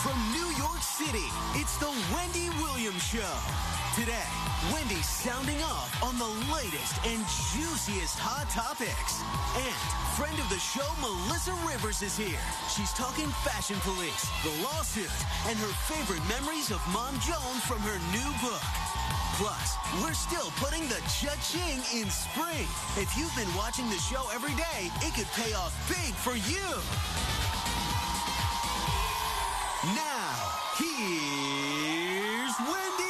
From New York City, it's the Wendy Williams Show. Today, Wendy's sounding off on the latest and juiciest hot topics. And friend of the show, Melissa Rivers, is here. She's talking fashion police, the lawsuit, and her favorite memories of Mom Joan from her new book. Plus, we're still putting the Cha-Ching in spring. If you've been watching the show every day, it could pay off big for you. Now, here's Wendy.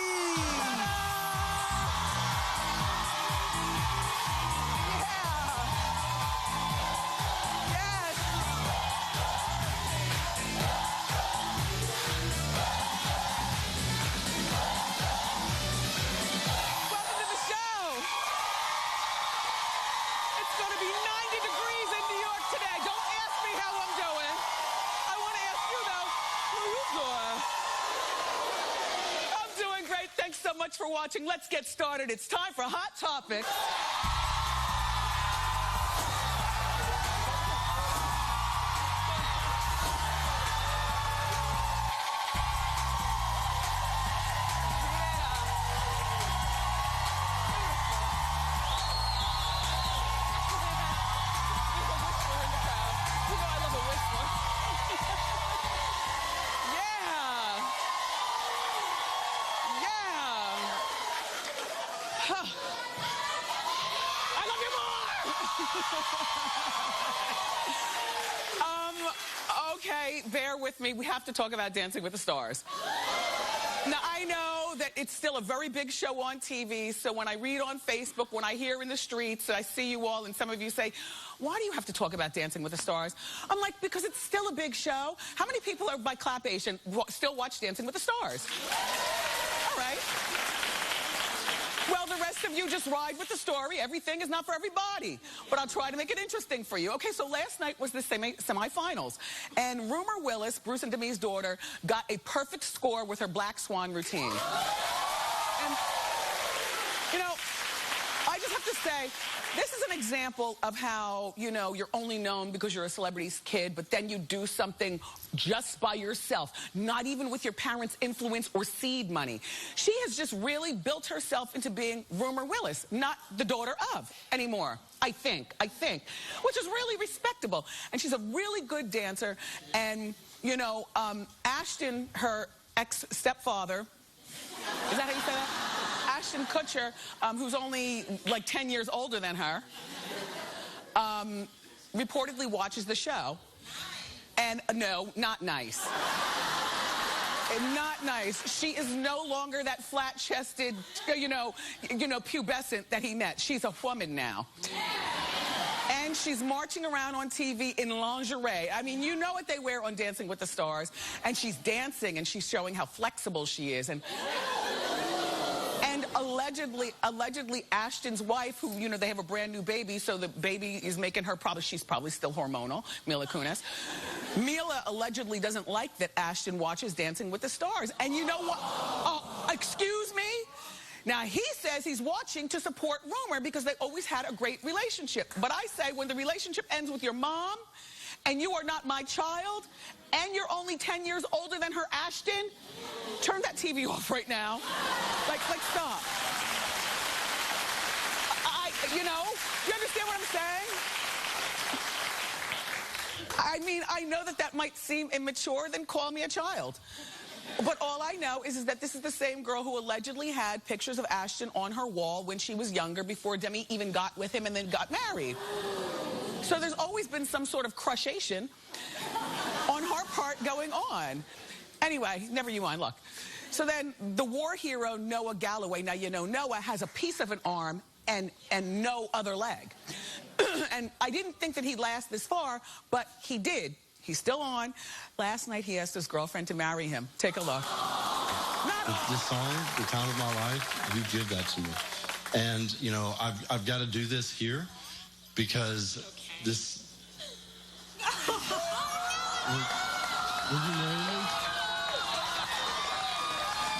For watching. Let's get started. It's time for Hot Topics. Okay, bear with me. We have to talk about Dancing with the Stars. Now, I know that it's still a very big show on TV, so when I read on Facebook, when I hear in the streets, I see you all, and some of you say, why do you have to talk about Dancing with the Stars? I'm like, because it's still a big show. How many people are by clapation still watch Dancing with the Stars? All right. Well, the rest of you just ride with the story. Everything is not for everybody. But I'll try to make it interesting for you. Okay, so last night was the semifinals. And Rumor Willis, Bruce and Demi's daughter, got a perfect score with her Black Swan routine. And, you know, I just have to say, this is an example of how, you know, you're only known because you're a celebrity's kid, but then you do something just by yourself, not even with your parents' influence or seed money. She has just really built herself into being Rumor Willis, not the daughter of anymore, I think, which is really respectable. And she's a really good dancer. And, you know, Ashton, her ex-stepfather, is that how you say that? Ashton Kutcher, who's only like 10 years older than her, reportedly watches the show. And no, not nice. Not nice. She is no longer that flat-chested, you know, pubescent that he met. She's a woman now. And she's marching around on TV in lingerie. I mean, you know what they wear on Dancing with the Stars. And she's dancing, and she's showing how flexible she is. And allegedly Ashton's wife, who, you know, they have a brand new baby, so the baby is making her she's probably still hormonal, Mila Kunis. Mila allegedly doesn't like that Ashton watches Dancing with the Stars. And you know what? Oh, excuse me? Now, he says he's watching to support Rumor because they always had a great relationship. But I say, when the relationship ends with your mom, and you are not my child, and you're only 10 years older than her, Ashton, turn that TV off right now. Like stop. You know, you understand what I'm saying? I mean, I know that might seem immature, then call me a child. But all I know is that this is the same girl who allegedly had pictures of Ashton on her wall when she was younger, before Demi even got with him and then got married. So there's always been some sort of crushation on her part going on. Anyway, never you mind, look. So then the war hero, Noah Galloway, now you know Noah has a piece of an arm and no other leg. And I didn't think that he'd last this far, but he did. He's still on. Last night he asked his girlfriend to marry him. Take a look. This song, The Time of My Life, you give that to me. And, you know, I've got to do this here because this... Would you marry me?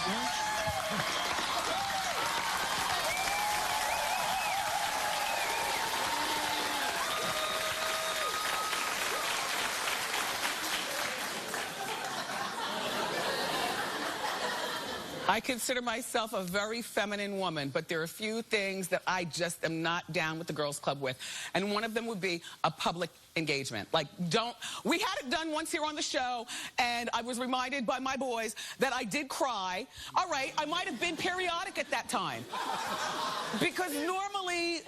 Yeah? I consider myself a very feminine woman, but there are a few things that I just am not down with the girls' club with. And one of them would be a public engagement. Like, we had it done once here on the show, and I was reminded by my boys that I did cry. All right, I might have been periodic at that time. Because normally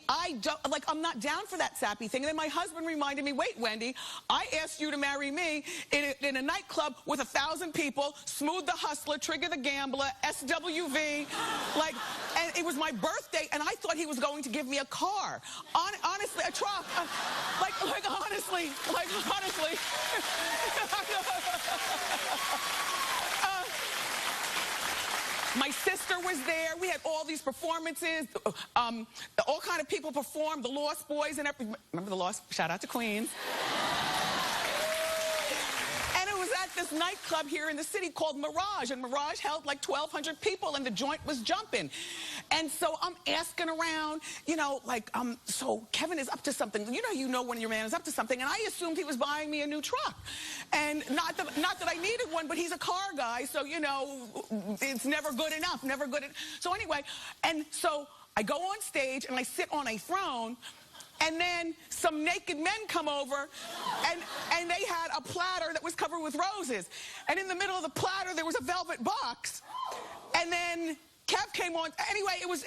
I don't, like, I'm not down for that sappy thing. And then my husband reminded me, wait, Wendy, I asked you to marry me in a nightclub with 1,000 people, Smooth the Hustler, Trigger the Gambler, SWV, like, and it was my birthday, and I thought he was going to give me a car. Honestly, a truck. Honestly. My sister was there. We had all these performances. All kind of people performed. The Lost Boys and everything. Remember the Lost? Shout out to Queens. And it was at this nightclub here in the city called Mirage. And Mirage held like 1,200 people, and the joint was jumping. And so I'm asking around, so Kevin is up to something. You know when your man is up to something. And I assumed he was buying me a new truck. And not that I needed one, but he's a car guy, so, it's never good enough, So anyway, and so I go on stage, and I sit on a throne, and then some naked men come over, and they had a platter that was covered with roses. And in the middle of the platter, there was a velvet box. And then Kev came on. Anyway, it was...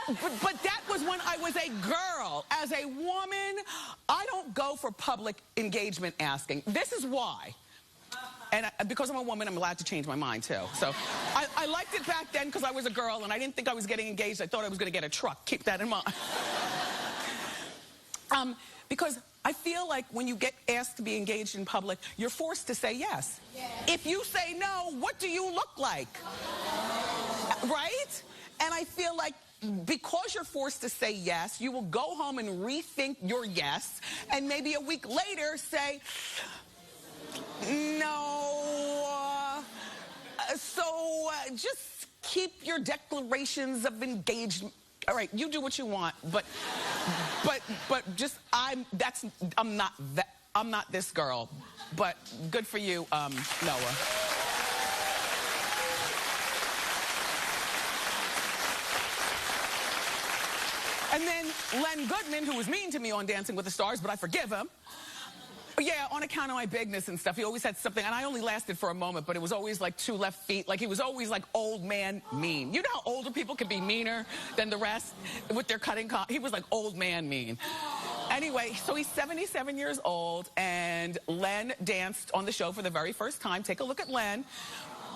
But that was when I was a girl. As a woman, I don't go for public engagement asking. This is why. And because I'm a woman, I'm allowed to change my mind, too. So I liked it back then because I was a girl, and I didn't think I was getting engaged. I thought I was going to get a truck. Keep that in mind. Because I feel like when you get asked to be engaged in public, you're forced to say yes. If you say no, what do you look like? Right? And I feel like because you're forced to say yes, you will go home and rethink your yes, and maybe a week later say, no. So just keep your declarations of engagement. All right, you do what you want, but just I'm not this girl. But good for you, Noah. And then Len Goodman, who was mean to me on Dancing with the Stars, but I forgive him. Yeah, on account of my bigness and stuff. He always had something, and I only lasted for a moment, but it was always like 2 left feet. Like, he was always like old man mean. You know how older people can be meaner than the rest with their cutting? He was like old man mean. Anyway, so he's 77 years old, and Len danced on the show for the very first time. Take a look at Len.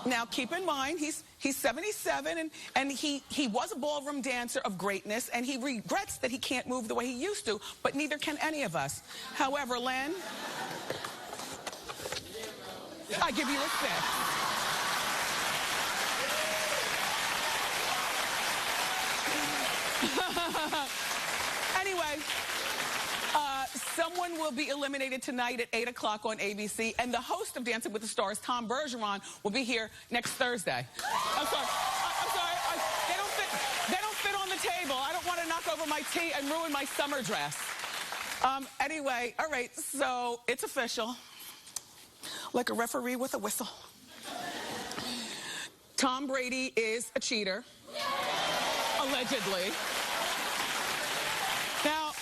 Now, keep in mind, he's 77, and he was a ballroom dancer of greatness, and he regrets that he can't move the way he used to, but neither can any of us. However, Len, I give you a 6. Anyway, someone will be eliminated tonight at 8 o'clock on ABC, and the host of Dancing with the Stars, Tom Bergeron, will be here next Thursday. I'm sorry. They don't fit on the table. I don't want to knock over my tea and ruin my summer dress. Anyway, all right, so it's official. Like a referee with a whistle. Tom Brady is a cheater. Allegedly. Now,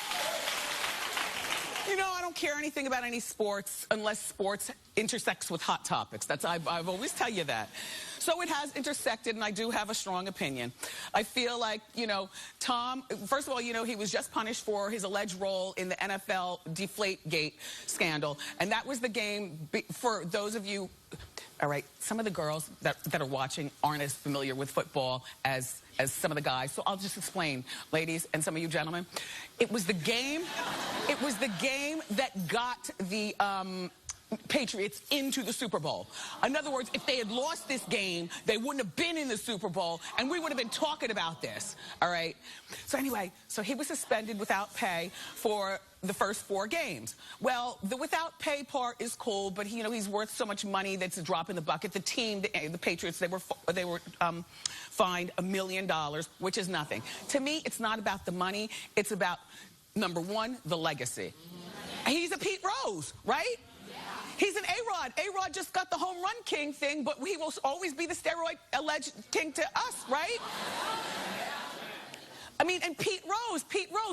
I don't care anything about any sports unless sports intersects with hot topics. I've always tell you that. So it has intersected, and I do have a strong opinion. I feel like, Tom, first of all, he was just punished for his alleged role in the NFL Deflategate scandal. And that was the game, for those of you, all right, some of the girls that are watching aren't as familiar with football as some of the guys. So I'll just explain, ladies and some of you gentlemen. It was the game that got the Patriots into the Super Bowl. In other words, if they had lost this game, they wouldn't have been in the Super Bowl, and we would have been talking about this, all right? So anyway, so he was suspended without pay for the first 4 games. Well, the without pay part is cool, but he's worth so much money that's a drop in the bucket. The team, the Patriots, they were fined $1 million, which is nothing. To me, it's not about the money. It's about, number one, the legacy. He's a Pete Rose, right? He's an A-Rod. A-Rod just got the home run king thing, but he will always be the steroid alleged king to us, right? I mean, and Pete Rose,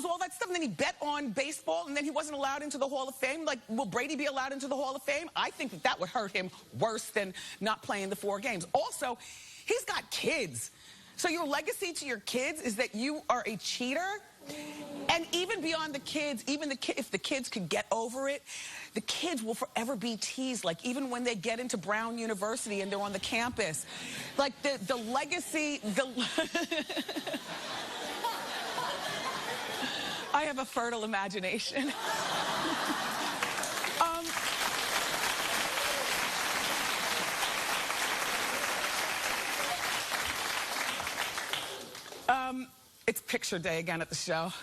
all that stuff. And then he bet on baseball, and then he wasn't allowed into the Hall of Fame. Like, will Brady be allowed into the Hall of Fame? I think that would hurt him worse than not playing the 4 games. Also, he's got kids. So your legacy to your kids is that you are a cheater? And even beyond the kids, if the kids could get over it, the kids will forever be teased. Like, even when they get into Brown University and they're on the campus. Like, the legacy, I have a fertile imagination. It's picture day again at the show.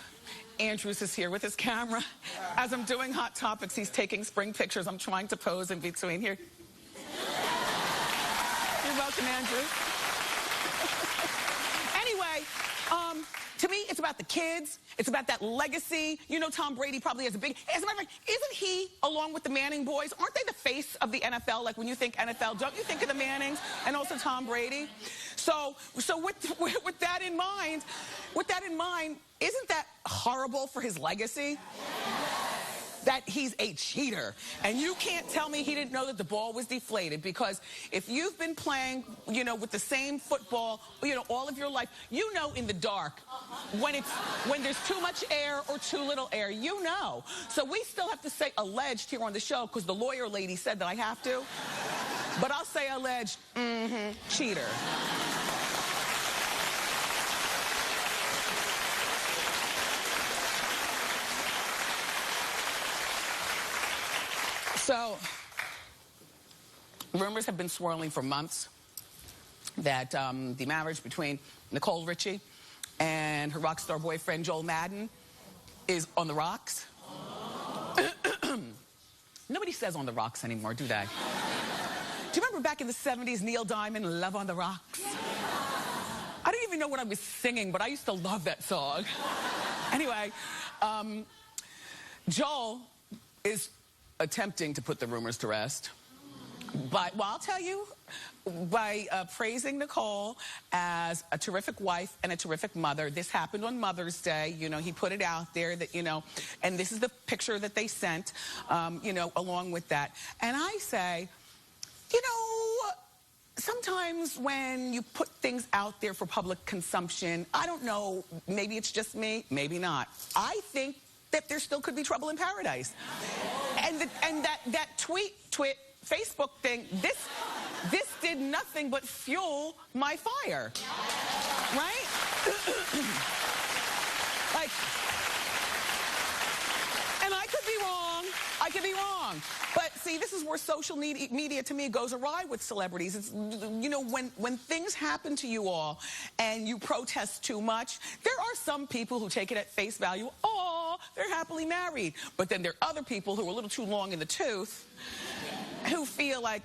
Andrews is here with his camera. As I'm doing Hot Topics, he's taking spring pictures. I'm trying to pose in between here. You're welcome, Andrews. Anyway, to me, it's about the kids. It's about that legacy. You know, Tom Brady probably has a big... As a matter of fact, isn't he, along with the Manning boys, aren't they the face of the NFL? Like, when you think NFL, don't you think of the Mannings and also Tom Brady? So with that in mind, isn't that horrible for his legacy? That he's a cheater. And you can't tell me he didn't know that the ball was deflated, because if you've been playing, you know, with the same football, you know, all of your life, you know in the dark when there's too much air or too little air, you know. So we still have to say alleged here on the show, because the lawyer lady said that I have to. But I'll say alleged, cheater. So, rumors have been swirling for months that the marriage between Nicole Richie and her rock star boyfriend Joel Madden is on the rocks. Nobody says on the rocks anymore, do they? Do you remember back in the 70s, Neil Diamond, Love on the Rocks? I don't even know what I was singing, but I used to love that song. Anyway, Joel is attempting to put the rumors to rest. But, well, I'll tell you, by praising Nicole as a terrific wife and a terrific mother. This happened on Mother's Day. You know, he put it out there that, you know, and this is the picture that they sent, you know, along with that. And I say, you know, sometimes when you put things out there for public consumption, I don't know, maybe it's just me, maybe not. I think that there still could be trouble in paradise. And that tweet, Facebook thing, this did nothing but fuel my fire, right? Like, and I could be wrong. But see, this is where social media to me goes awry with celebrities. It's, you know, when things happen to you all and you protest too much, there are some people who take it at face value. Oh, they're happily married. But then there are other people who are a little too long in the tooth who feel like,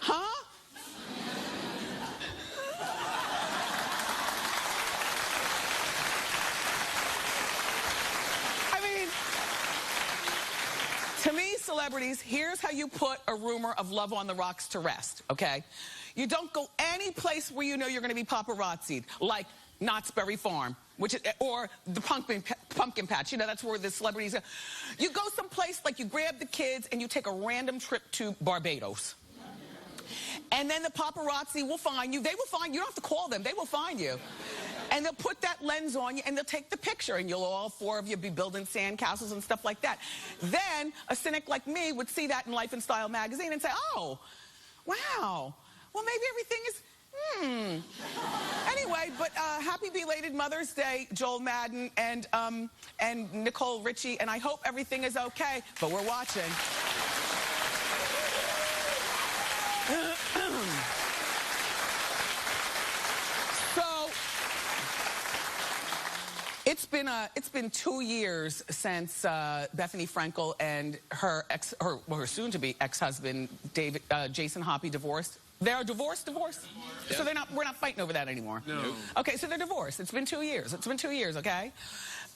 huh? To me, celebrities, here's how you put a rumor of Love on the Rocks to rest, okay? You don't go any place where you know you're going to be paparazzi'd, like Knott's Berry Farm, or the pumpkin patch. You know, that's where the celebrities go. You go someplace, like you grab the kids and you take a random trip to Barbados. And then the paparazzi will find you. They will find you. You don't have to call them. They will find you. And they'll put that lens on you, and they'll take the picture, and you'll all four of you be building sandcastles and stuff like that. Then a cynic like me would see that in Life and Style magazine and say, oh, wow, well, maybe everything is, Anyway, but happy belated Mother's Day, Joel Madden and Nicole Richie, and I hope everything is okay, but we're watching. It's been 2 years since Bethenny Frankel and her soon-to-be ex-husband Jason Hoppy divorced. They're divorced? Yeah. So we're not fighting over that anymore. No. Okay, so they're divorced. It's been 2 years. It's been 2 years, okay?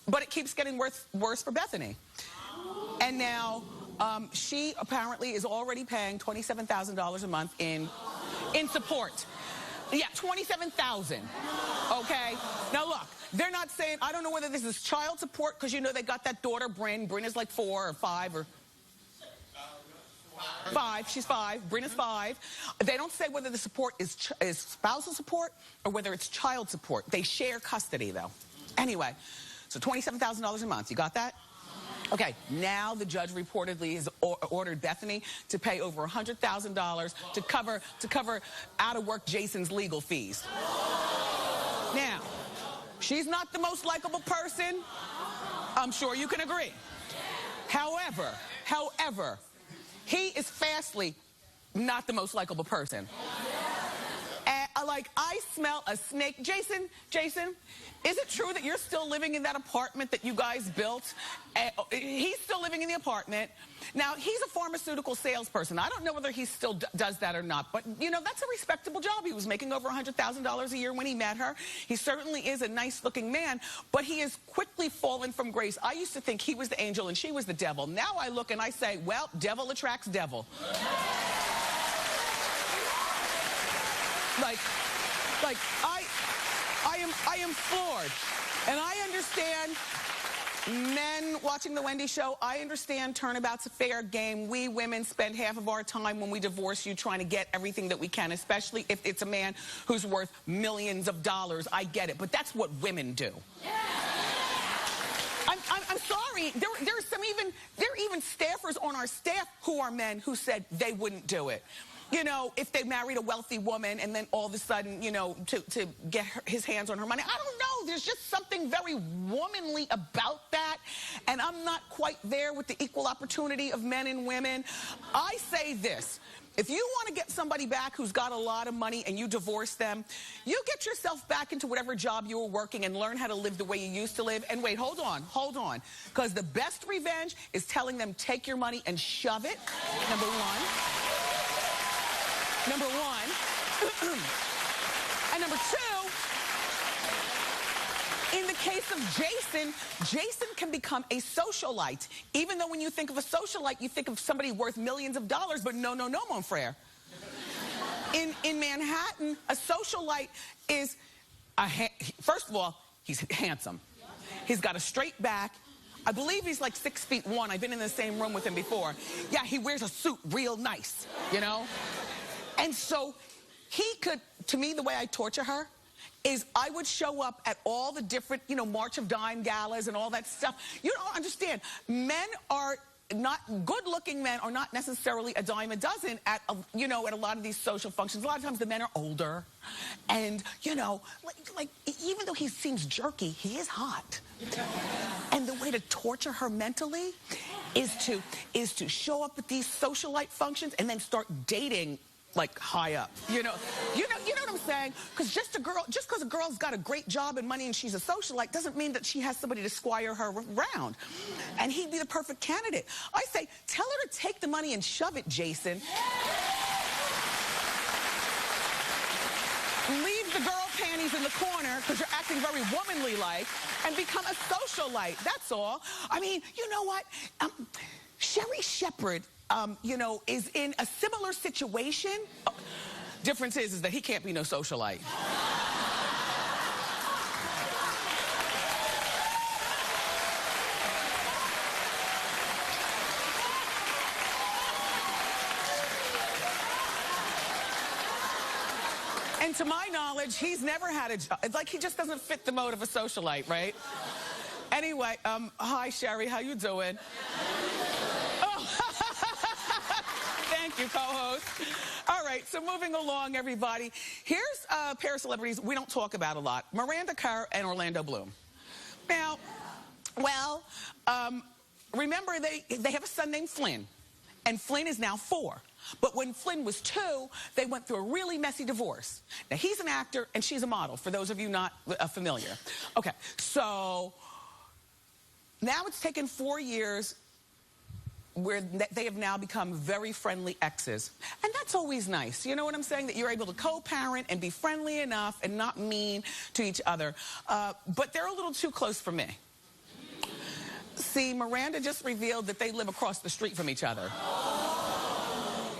But it keeps getting worse for Bethenny. And now She apparently is already paying $27,000 a month in support. Yeah, $27,000. Okay? Now look, they're not saying, I don't know whether this is child support, because you know they got that daughter, Bryn. Bryn is like 4 or 5 or 5. She's 5. Bryn is 5. They don't say whether the support is spousal support or whether it's child support. They share custody, though. Anyway, so $27,000 a month. You got that? Okay, now the judge reportedly has ordered Bethenny to pay over $100,000 to cover out-of-work Jason's legal fees. Now, she's not the most likable person. I'm sure you can agree. However, he is fastly not the most likable person. Like, I smell a snake. Jason, is it true that you're still living in that apartment that you guys built? He's still living in the apartment. Now, he's a pharmaceutical salesperson. I don't know whether he still does that or not, but, you know, that's a respectable job. He was making over $100,000 a year when he met her. He certainly is a nice-looking man, but he has quickly fallen from grace. I used to think he was the angel and she was the devil. Now I look and I say, well, devil attracts devil. Like I am floored. And I understand men watching the Wendy show, I understand turnabout's a fair game. We women spend half of our time when we divorce you trying to get everything that we can, especially if it's a man who's worth millions of dollars. I get it, but that's what women do. I'm sorry, there are even staffers on our staff who are men who said they wouldn't do it. You know, if they married a wealthy woman and then all of a sudden, you know, to get his hands on her money. I don't know. There's just something very womanly about that. And I'm not quite there with the equal opportunity of men and women. I say this. If you want to get somebody back who's got a lot of money and you divorce them, you get yourself back into whatever job you were working and learn how to live the way you used to live. And wait, hold on. Because the best revenge is telling them, take your money and shove it, number one. And number 2, in the case of Jason can become a socialite. Even though when you think of a socialite, you think of somebody worth millions of dollars, but no, mon frere. In Manhattan, a socialite is, first of all, he's handsome. He's got a straight back. I believe he's like 6'1". I've been in the same room with him before. Yeah, he wears a suit real nice, you know? And so he could, to me, the way I torture her is I would show up at all the different, you know, March of Dime galas and all that stuff. You don't understand. Good-looking men are not necessarily a dime a dozen at, you know, at a lot of these social functions. A lot of times the men are older. And, you know, like even though he seems jerky, he is hot. And the way to torture her mentally is to show up at these socialite functions and then start dating like high up, you know what I'm saying? Because just because a girl's got a great job and money and she's a socialite doesn't mean that she has somebody to squire her around. And he'd be the perfect candidate. I say, tell her to take the money and shove it, Jason. Leave the girl panties in the corner because you're acting very womanly-like and become a socialite. That's all. I mean, you know what? Sherry Shepherd, you know, is in a similar situation. Difference is that he can't be no socialite. And to my knowledge, he's never had a job. It's like he just doesn't fit the mode of a socialite, right? Anyway, hi, Sherry, how you doing? Thank you, co-host. All right, so moving along, everybody. Here's a pair of celebrities we don't talk about a lot. Miranda, Carr, and Orlando Bloom. Now, well, remember they have a son named Flynn, and Flynn is now 4. But when Flynn was 2, they went through a really messy divorce. Now, he's an actor, and she's a model, for those of you not familiar. Okay, so now it's taken 4 years where they have now become very friendly exes. And that's always nice. You know what I'm saying? That you're able to co-parent and be friendly enough and not mean to each other. But they're a little too close for me. See, Miranda just revealed that they live across the street from each other.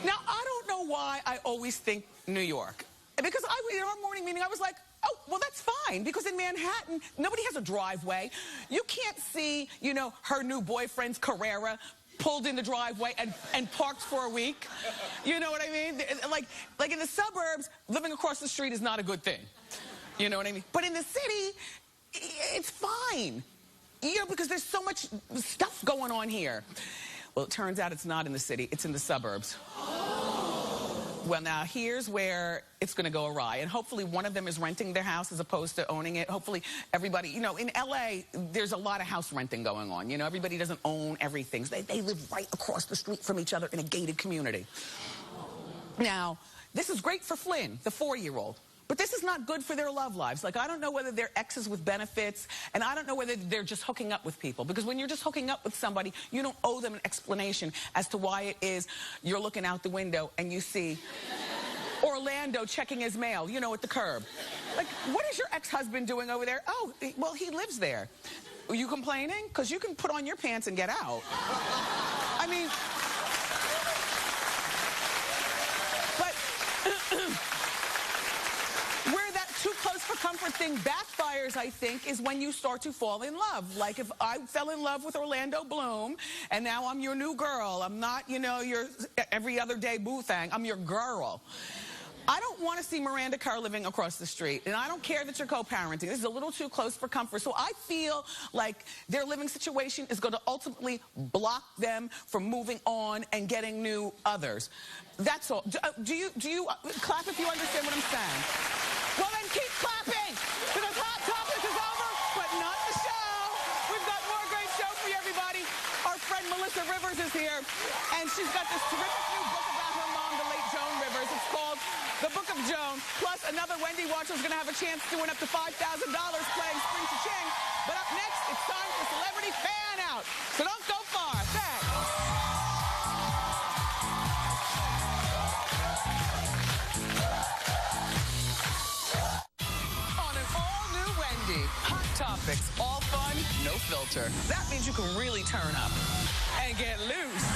Now, I don't know why I always think New York. Because in our morning meeting, I was like, oh, well, that's fine. Because in Manhattan, nobody has a driveway. You can't see, you know, her new boyfriend's Carrera pulled in the driveway and parked for a week. You know what I mean? Like in the suburbs, living across the street is not a good thing. You know what I mean? But in the city, it's fine. You know, because there's so much stuff going on here. Well, it turns out it's not in the city. It's in the suburbs. Well, now, here's where it's going to go awry. And hopefully one of them is renting their house as opposed to owning it. Hopefully everybody, you know, in L.A., there's a lot of house renting going on. You know, everybody doesn't own everything. They live right across the street from each other in a gated community. Now, this is great for Flynn, the 4-year-old. But this is not good for their love lives. Like, I don't know whether they're exes with benefits, and I don't know whether they're just hooking up with people. Because when you're just hooking up with somebody, you don't owe them an explanation as to why it is you're looking out the window and you see Orlando checking his mail, you know, at the curb. Like, what is your ex-husband doing over there? Oh, well, he lives there. Are you complaining? Because you can put on your pants and get out. I mean... Where that too close for comfort thing backfires, I think, is when you start to fall in love. Like if I fell in love with Orlando Bloom, and now I'm your new girl. I'm not, you know, your every other day boo thing. I'm your girl. I don't want to see Miranda Carr living across the street, and I don't care that you're co-parenting. This is a little too close for comfort. So I feel like their living situation is going to ultimately block them from moving on and getting new others. That's all. Do you clap if you understand what I'm saying? Well, then keep clapping, because Hot Topic is over, but not the show. We've got more great show for you, everybody. Our friend Melissa Rivers is here, and she's got this terrific new book about her mom, the late Joan Rivers. It's called The Book of Joan. Plus, another Wendy watcher is going to have a chance to win up to $5,000 playing Spring Cha-Ching. But up next, it's time for Celebrity Fan Out. So don't go far. Thanks. Hot topics, all fun, no filter. That means you can really turn up and get loose.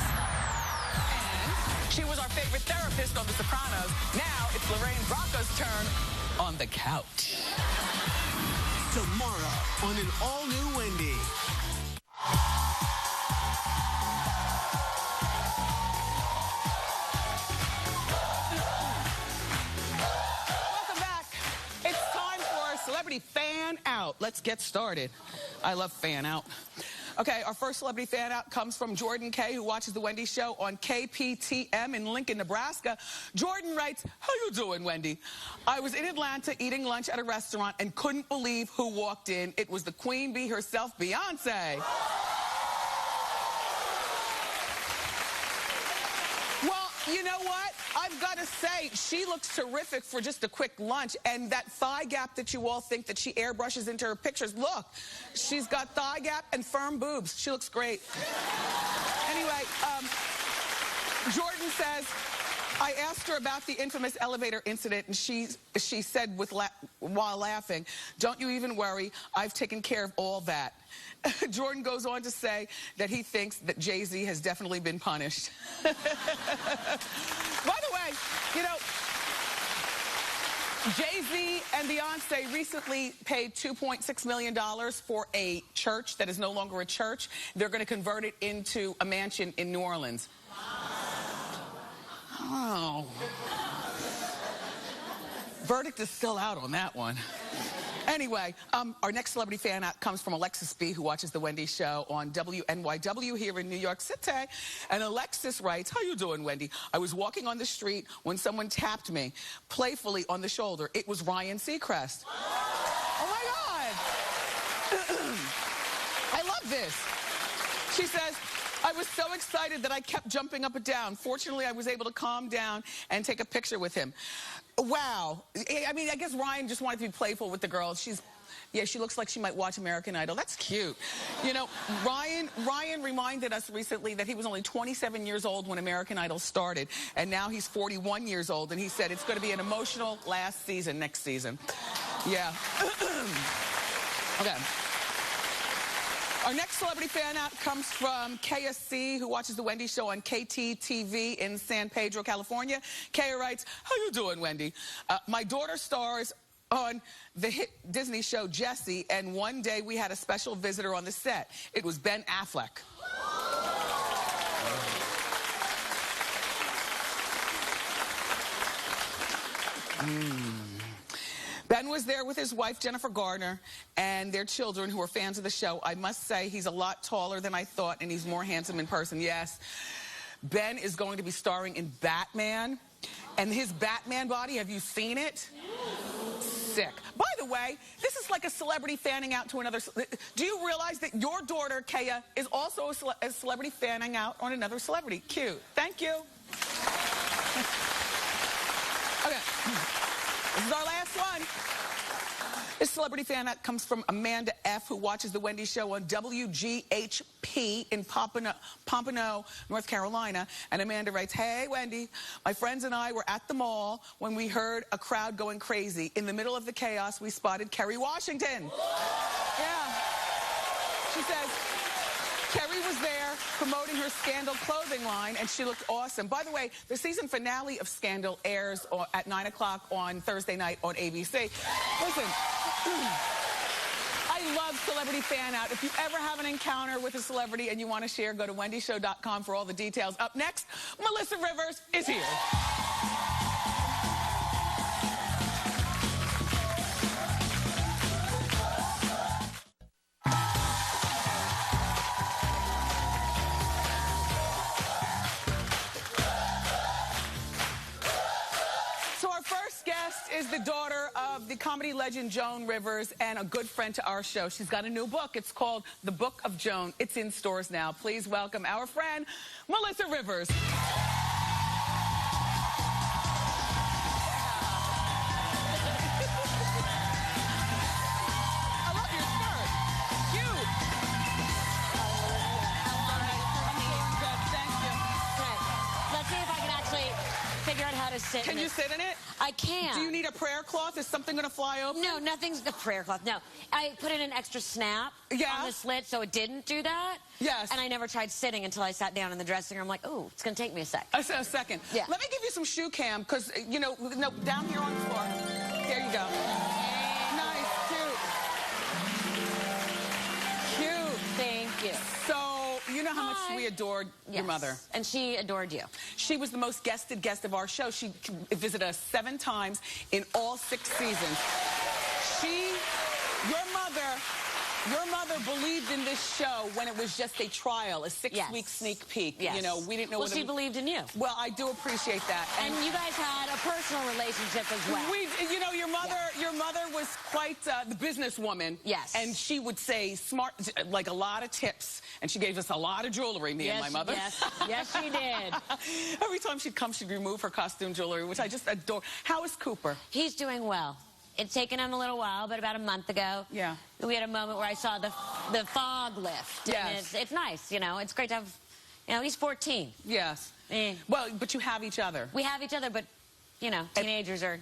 And she was our favorite therapist on The Sopranos. Now it's Lorraine Bracco's turn on the couch. Tomorrow on an all-new Wendy. Celebrity Fan Out. Let's get started. I love Fan Out. Okay, our first Celebrity Fan Out comes from Jordan K., who watches The Wendy Show on KPTM in Lincoln, Nebraska. Jordan writes, how you doing, Wendy? I was in Atlanta eating lunch at a restaurant and couldn't believe who walked in. It was the Queen Bee herself, Beyonce. Well, you know what? I've got to say, she looks terrific for just a quick lunch. And that thigh gap that you all think that she airbrushes into her pictures, look, she's got thigh gap and firm boobs. She looks great. Anyway, Jordan says, I asked her about the infamous elevator incident, and she said while laughing, don't you even worry, I've taken care of all that. Jordan goes on to say that he thinks that Jay-Z has definitely been punished. By the way, you know, Jay-Z and Beyonce recently paid $2.6 million for a church that is no longer a church. They're going to convert it into a mansion in New Orleans. Oh. Verdict is still out on that one. Anyway, our next Celebrity Fan Out comes from Alexis B., who watches The Wendy Show on WNYW here in New York City. And Alexis writes, how you doing, Wendy? I was walking on the street when someone tapped me playfully on the shoulder. It was Ryan Seacrest. Oh, my God. I love this. She says, I was so excited that I kept jumping up and down. Fortunately, I was able to calm down and take a picture with him. Wow. I mean, I guess Ryan just wanted to be playful with the girl. She looks like she might watch American Idol. That's cute. You know, Ryan reminded us recently that he was only 27 years old when American Idol started, and now he's 41 years old, and he said it's going to be an emotional last season, next season. Yeah. Okay. Our next celebrity fan out comes from KSC, who watches the Wendy show on KTTV in San Pedro, California. Kaya writes, "How you doing, Wendy? My daughter stars on the hit Disney show Jessie, and one day we had a special visitor on the set. It was Ben Affleck." Ben was there with his wife, Jennifer Garner, and their children who are fans of the show. I must say, he's a lot taller than I thought, and he's more handsome in person. Yes, Ben is going to be starring in Batman, and his Batman body, have you seen it? Sick. By the way, this is like a celebrity fanning out to another. Do you realize that your daughter, Kaya, is also a celebrity fanning out on another celebrity? Cute. Thank you. Okay. This is our last one. This celebrity fan that comes from Amanda F., who watches the Wendy show on WGHP in Pompano, North Carolina. And Amanda writes, "Hey, Wendy, my friends and I were at the mall when we heard a crowd going crazy. In the middle of the chaos, we spotted Kerry Washington." Yeah. She says, Kerry was there promoting her Scandal clothing line, and she looked awesome. By the way, the season finale of Scandal airs at 9 o'clock on Thursday night on ABC. Listen, I love Celebrity Fan Out. If you ever have an encounter with a celebrity and you want to share, go to wendyshow.com for all the details. Up next, Melissa Rivers is here. Is the daughter of the comedy legend Joan Rivers and a good friend to our show. She's got a new book. It's called The Book of Joan. It's in stores now. Please welcome our friend, Melissa Rivers. I love your skirt. Cute. Good, thank you. Okay. Let's see if I can actually figure out how to sit Can in you it. sit in it? I can. Do you need a prayer cloth? Is something going to fly open? No, nothing's the prayer cloth. No. I put in an extra snap on the slit so it didn't do that. Yes. And I never tried sitting until I sat down in the dressing room. I'm like, oh, it's going to take me a sec. A second. Yeah. Let me give you some shoe cam, because, you know, no, down here on the floor. There you go. Nice, cute. Cute. Thank you. So, you know how much we adored your mother. And she adored you. She was the most guested guest of our show. She visited us 7 times in all 6 seasons. Your mother believed in this show when it was just a trial, a 6-week sneak peek. Yes. You know, we didn't know. Well, she believed in you. Well, I do appreciate that. And you guys had a personal relationship as well. You know, your mother was quite the businesswoman. Yes. And she would say like a lot of tips, and she gave us a lot of jewelry, me and my mother. Yes, she did. Every time she'd come, she'd remove her costume jewelry, which I just adore. How is Cooper? He's doing well. It's taken him a little while, but about a month ago, we had a moment where I saw the fog lift. Yes. And it's nice, you know. It's great to have, you know, he's 14. Yes. Well, but you have each other. We have each other, but, you know, teenagers are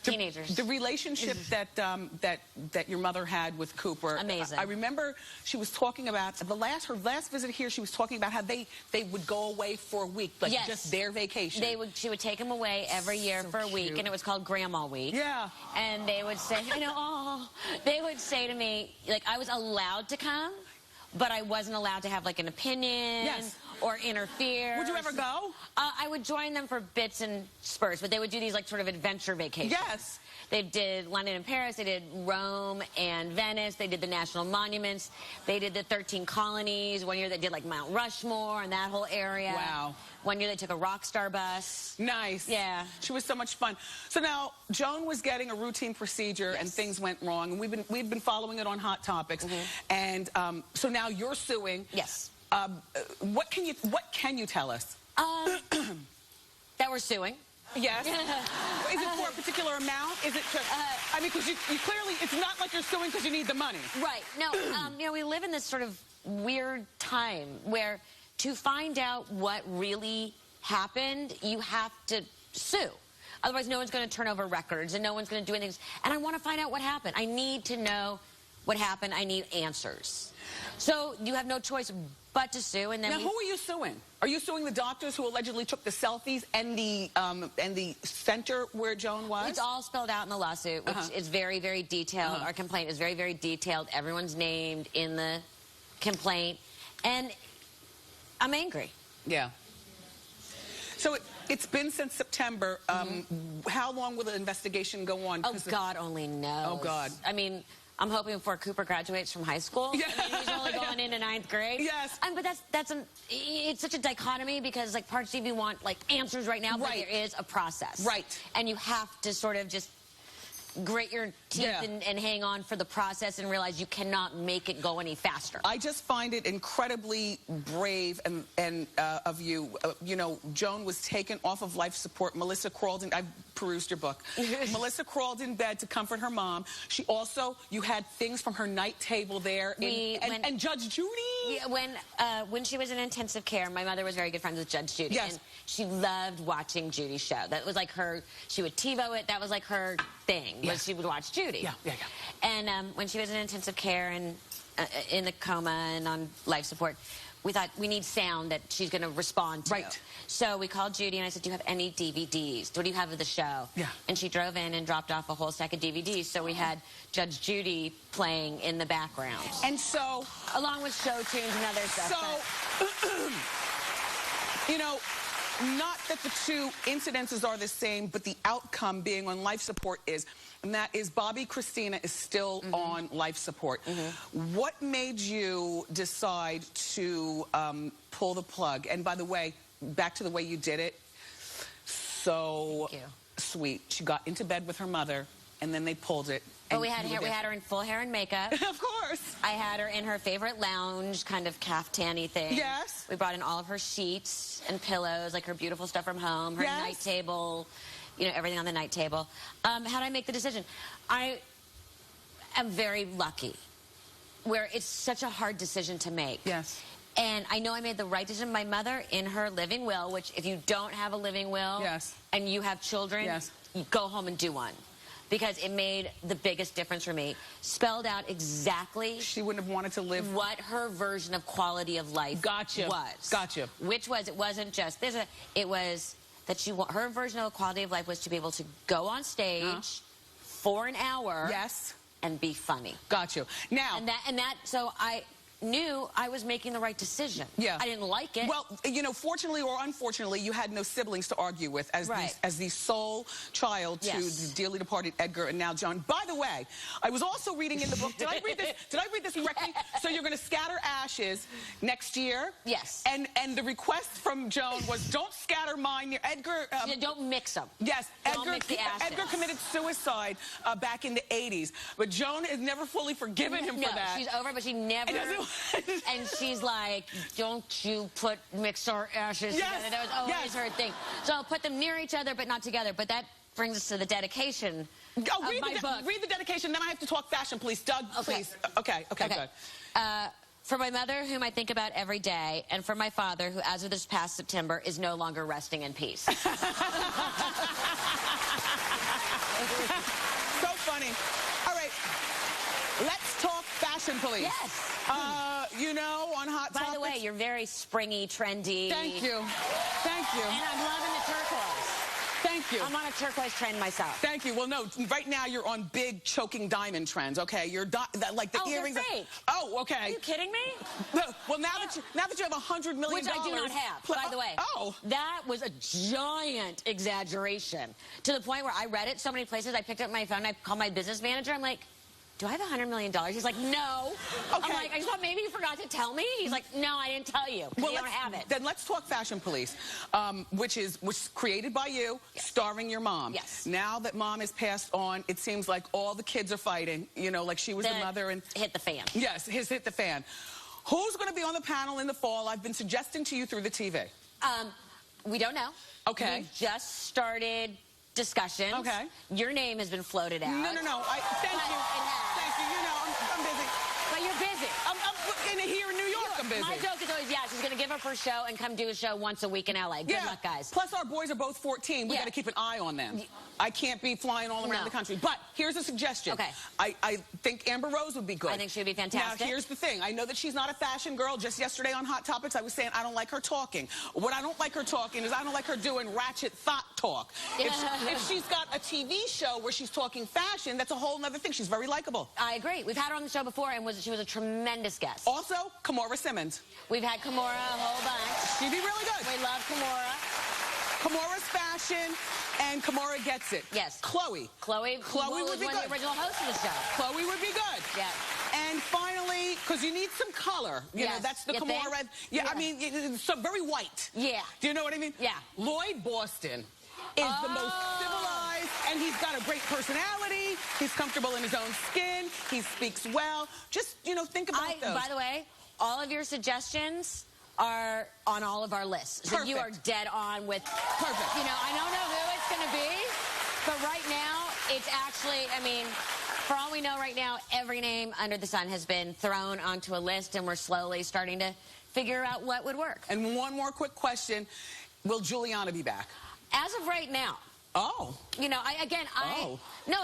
teenagers. The relationship that your mother had with Cooper. Amazing. I remember she was talking about her last visit here. She was talking about how they would go away for a week, like just their vacation. She would take him away every year for a week, and it was called Grandma Week. Yeah. And they would say, you know, they would say to me, like, I was allowed to come, but I wasn't allowed to have like an opinion or interfere. Would you ever go? I would join them for bits and spurts, but they would do these like sort of adventure vacations. Yes. They did London and Paris. They did Rome and Venice. They did the national monuments. They did the 13 colonies. One year they did like Mount Rushmore and that whole area. Wow. One year they took a rock star bus. Nice. Yeah. She was so much fun. So now Joan was getting a routine procedure and things went wrong, and we've been following it on Hot Topics. And so now you're suing. Yes. What can you tell us? That we're suing. Yes. Is it for a particular amount? Is it to, I mean, because you clearly, it's not like you're suing because you need the money. Right. No, you know, we live in this sort of weird time where to find out what really happened, you have to sue. Otherwise, no one's going to turn over records and no one's going to do anything. And I want to find out what happened. I need to know what happened. I need answers. So you have no choice but to sue. And then now, who are you suing? Are you suing the doctors who allegedly took the selfies and the center where Joan was? It's all spelled out in the lawsuit, which is very, very detailed. Our complaint is very, very detailed. Everyone's named in the complaint. And I'm angry. Yeah. So it's been since September. How long will the investigation go on? Oh, God only knows. Oh, God. I mean, I'm hoping before Cooper graduates from high school. Yeah. I mean, he's only going into 9th grade. Yes. But it's such a dichotomy because, like, parts of you want, like, answers right now, but there is a process. Right. And you have to sort of just grit your teeth and hang on for the process and realize you cannot make it go any faster. I just find it incredibly brave and of you. You know, Joan was taken off of life support. Melissa crawled in. I perused your book. Melissa crawled in bed to comfort her mom. She also, you had things from her night table there. And Judge Judy. Yeah, when she was in intensive care, my mother was very good friends with Judge Judy. Yes. And she loved watching Judy's show. That was like her, she would TiVo it. That was like her thing, was she would watch Judy. Yeah. And when she was in intensive care and in a coma and on life support, we thought we need sound that she's going to respond to. Right. So we called Judy and I said, do you have any DVDs? What do you have of the show? Yeah. And she drove in and dropped off a whole stack of DVDs. So we had Judge Judy playing in the background. And so, along with show tunes and other stuff. So, you know, not that the two incidences are the same, but the outcome being on life support is, and that is Bobby Christina is still on life support. What made you decide to pull the plug? And by the way, back to the way you did it, so sweet. She got into bed with her mother, and then they pulled it. But we had her in full hair and makeup. Of course. I had her in her favorite lounge, kind of caftan-y thing. Yes. We brought in all of her sheets and pillows, like her beautiful stuff from home, her night table, you know, everything on the night table. How did I make the decision? I am very lucky, where it's such a hard decision to make. Yes. And I know I made the right decision. My mother, in her living will, which if you don't have a living will and you have children, you go home and do one. Because it made the biggest difference for me. Spelled out exactly... She wouldn't have wanted to live... ...what her version of quality of life was. Gotcha. Which was, it wasn't just... It was that her version of quality of life was to be able to go on stage for an hour... ...and be funny. Gotcha. Now... So I knew I was making the right decision. Yeah. I didn't like it. Well, you know, fortunately or unfortunately, you had no siblings to argue with as the sole child to the dearly departed Edgar and now Joan. By the way, I was also reading in the book, did I read this correctly? So you're going to scatter ashes next year? Yes. And the request from Joan was, don't scatter mine. Edgar... don't mix them. Yes. Don't mix the ashes. Edgar committed suicide back in the 80s, but Joan has never fully forgiven him for that. No, she's over, but she never... And she's like, don't you mix our ashes together. That was always her thing. So I'll put them near each other, but not together. But that brings us to the dedication of my book. Read the dedication, then I have to talk fashion, please. Doug, please. Okay, good. For my mother, whom I think about every day, and for my father, who as of this past September is no longer resting in peace. So funny. All right. Let's talk fashion, police. Yes. You know, on Hot Topics. By the way, you're very springy, trendy. Thank you. Thank you. And I'm loving the turquoise. Thank you. I'm on a turquoise trend myself. Thank you. Well, no, right now you're on big choking diamond trends, okay? You're like the earrings. They're fake. Oh, okay. Are you kidding me? Well, now that you have $100 million. Which I do not have, by the way. Oh. That was a giant exaggeration. To the point where I read it so many places, I picked up my phone, I called my business manager, I'm like, do I have $100 million? He's like, no. Okay. I'm like, I just thought maybe you forgot to tell me. He's like, no, I didn't tell you. Well, you don't have it. Then let's talk Fashion Police, which was created by you, starring your mom. Yes. Now that mom has passed on, it seems like all the kids are fighting, you know, like she was the mother. And hit the fan. Yes, hit the fan. Who's going to be on the panel in the fall? I've been suggesting to you through the TV. We don't know. Okay. We just started discussions. Okay. Your name has been floated out. No. Thank you. Thank you. You know, I'm busy. But you're busy. busy. Here in New York, I'm busy. My joke is always, she's going to give her first show and come do a show once a week in L.A. Good luck, guys. Plus, our boys are both 14. We got to keep an eye on them. I can't be flying all around the country. But here's a suggestion. Okay. I think Amber Rose would be good. I think she would be fantastic. Now, here's the thing. I know that she's not a fashion girl. Just yesterday on Hot Topics, I was saying I don't like her talking. What I don't like her talking is I don't like her doing ratchet thought talk. If she's got a TV show where she's talking fashion, that's a whole other thing. She's very likable. I agree. We've had her on the show before, and she was a tremendous guest. Also, Kimora Simmons. We've had Kimora a whole bunch. She'd be really good. We love Kimora. Kimora's fashion, and Kimora gets it. Yes. Chloe would be one good. of the original hosts of the show. Chloe would be good. Yeah. And finally, because you need some color. You know, that's the Kimora. I mean, it's so very white. Yeah. Do you know what I mean? Yeah. Lloyd Boston is the most civilized, and he's got a great personality. He's comfortable in his own skin. He speaks well. Just, think about those. By the way, all of your suggestions are on all of our lists. So you are dead on with... Perfect. I don't know who it's going to be, but right now, it's actually, for all we know right now, every name under the sun has been thrown onto a list, and we're slowly starting to figure out what would work. And one more quick question. Will Juliana be back? As of right now. Oh. No,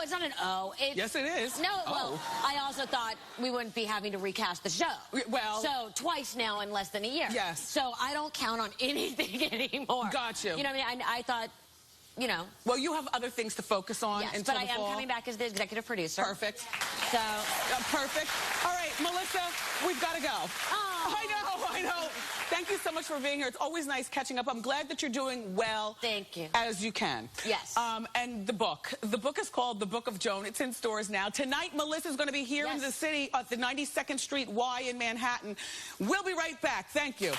it's not an O. Yes, it is. No, well, I also thought we wouldn't be having to recast the show. Well. So twice now in less than a year. Yes. So I don't count on anything anymore. Got you. You know what I mean? I thought, Well, you have other things to focus on until the fall. Yes, but I am coming back as the executive producer. Perfect. So. Perfect. All right, Melissa, we've got to go. Oh. I know. Thank you so much for being here. It's always nice catching up. I'm glad that you're doing well. Thank you. As you can. Yes. And the book. The book is called The Book of Joan. It's in stores now. Tonight, Melissa's going to be here in the city at the 92nd Street Y in Manhattan. We'll be right back. Thank you.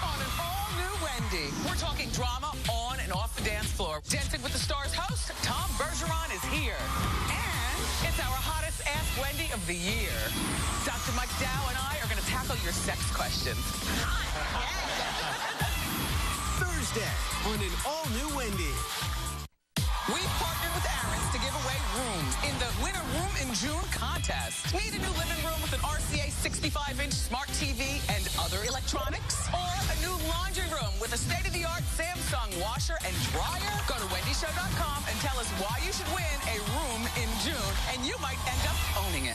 On an all-new Wendy, we're talking drama on and off the dance floor. Dancing with the Stars host, Tom Bergeron, is here. And it's our hottest Ask Wendy of the year. Dr. Mike Dow and I are going to tackle your sex questions. Thursday on an all-new Wendy. We've partnered with Aaron's to give away rooms in the Winner Room in June contest. Need a new living room with an RCA 65-inch smart TV and other electronics? Or a new laundry room with a state-of-the-art Samsung washer and dryer? Go to wendyshow.com and tell us why you should win a room in June, and you might end up owning it.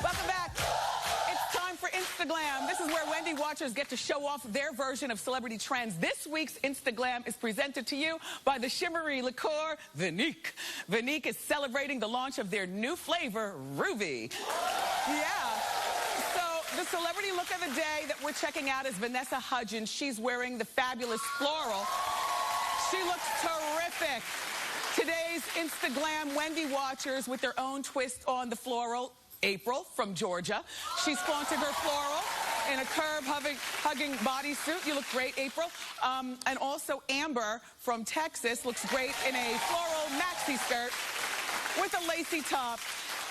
Welcome back. It's time for Instaglam. This is where Wendy watchers get to show off their version of celebrity trends. This week's Instaglam is presented to you by the shimmery liqueur Vinique. Vinique is celebrating the launch of their new flavor, Ruby. Yeah. So the celebrity look of the day that we're checking out is Vanessa Hudgens. She's wearing the fabulous floral. She looks terrific. Today's Instaglam Wendy watchers with their own twist on the floral. April from Georgia. She's flaunted her floral in a curve-hugging bodysuit. You look great, April. And also Amber from Texas looks great in a floral maxi skirt with a lacy top.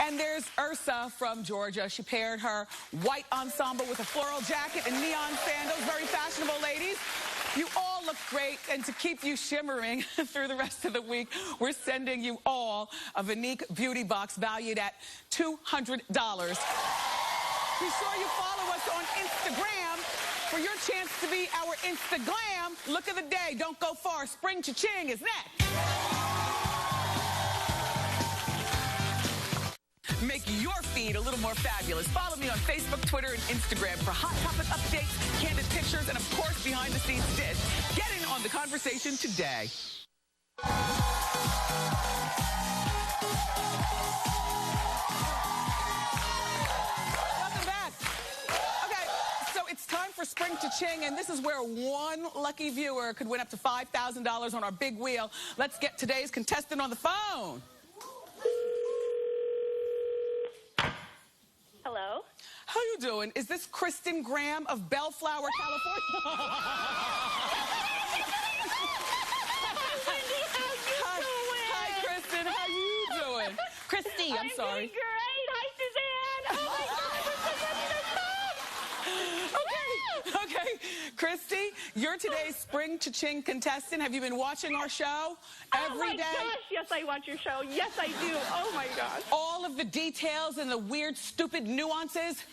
And there's Ursa from Georgia. She paired her white ensemble with a floral jacket and neon sandals. Very fashionable, ladies. You all look great, and to keep you shimmering through the rest of the week, we're sending you all a Vinique beauty box valued at $200. Be sure you follow us on Instagram for your chance to be our Instaglam look of the day. Don't go far. Spring Cha-Ching is next. Make your feed a little more fabulous. Follow me on Facebook, Twitter, and Instagram for hot topic updates, candid pictures, and, of course, behind-the-scenes dish. Get in on the conversation today. Welcome back. Okay, so it's time for Spring Cha-Ching, and this is where one lucky viewer could win up to $5,000 on our big wheel. Let's get today's contestant on the phone. Hello. How you doing? Is this Kristen Graham of Bellflower, California? Wendy, how you doing? Hi, Kristen. How you doing? Christy, I'm sorry. Doing great. Hi, Suzanne. Oh, my God. We're so ready to talk. Okay. Christy, you're today's spring Cha-Ching contestant. Have you been watching our show every day? Oh, my gosh. Yes, I watch your show. Yes, I do. Oh, my gosh. All of the details and the weird, stupid nuances?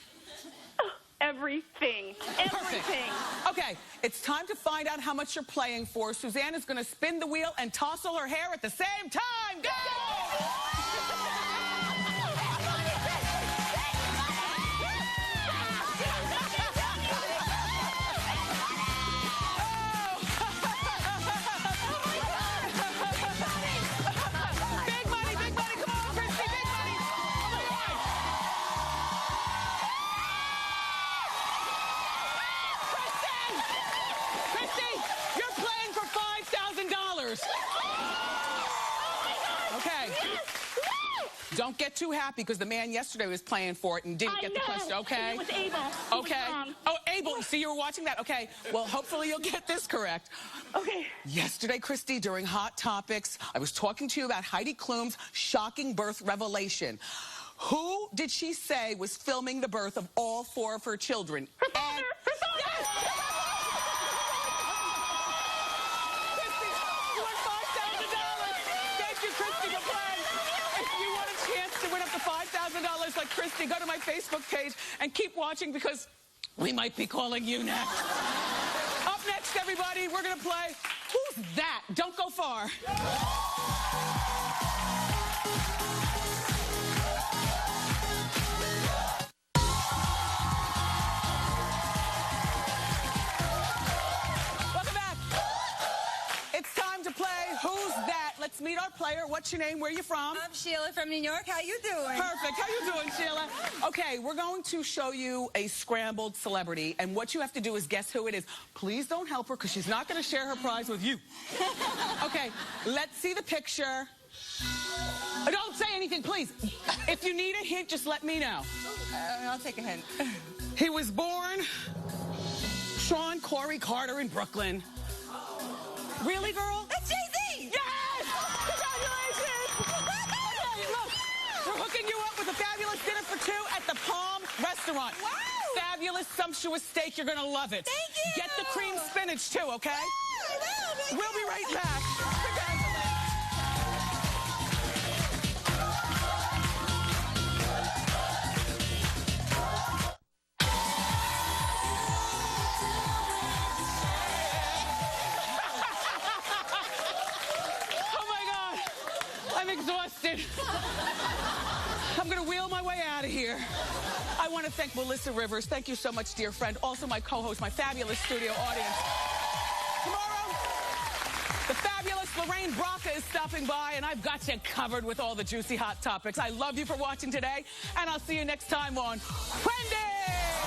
Everything. Everything. Perfect. Okay, it's time to find out how much you're playing for. Suzanne is going to spin the wheel and tousle her hair at the same time. Go! Don't get too happy because the man yesterday was playing for it and didn't get the question, okay? It was Abel. Okay. Oh, Abel, see, you were watching that? Okay. Well, hopefully you'll get this correct. Okay. Yesterday, Christy, during Hot Topics, I was talking to you about Heidi Klum's shocking birth revelation. Who did she say was filming the birth of all 4 of her children? Her father! Her father! Yes! Christy, you won $5,000. Thank you, Christy, for playing. If you want a chance to win up to $5,000 like Christy, go to my Facebook page and keep watching because we might be calling you next. Up next, everybody, we're going to play Who's That? Don't go far. Let's meet our player. What's your name? Where are you from? I'm Sheila from New York. How you doing? Perfect. How you doing, Sheila? Okay, we're going to show you a scrambled celebrity, and what you have to do is guess who it is. Please don't help her, because she's not going to share her prize with you. Okay, let's see the picture. Don't say anything, please. If you need a hint, just let me know. I'll take a hint. He was born Sean Corey Carter in Brooklyn. Really, girl? That's Jay-Z! Yes! Congratulations! Okay, look, we're hooking you up with a fabulous dinner for 2 at the Palm Restaurant. Wow! Fabulous, sumptuous steak. You're going to love it. Thank you! Get the cream spinach, too, okay? Wow, We'll be right back. Exhausted. I'm going to wheel my way out of here. I want to thank Melissa Rivers. Thank you so much, dear friend. Also my co-host, my fabulous studio audience. Tomorrow, the fabulous Lorraine Braca is stopping by, and I've got you covered with all the juicy hot topics. I love you for watching today, and I'll see you next time on Wendy!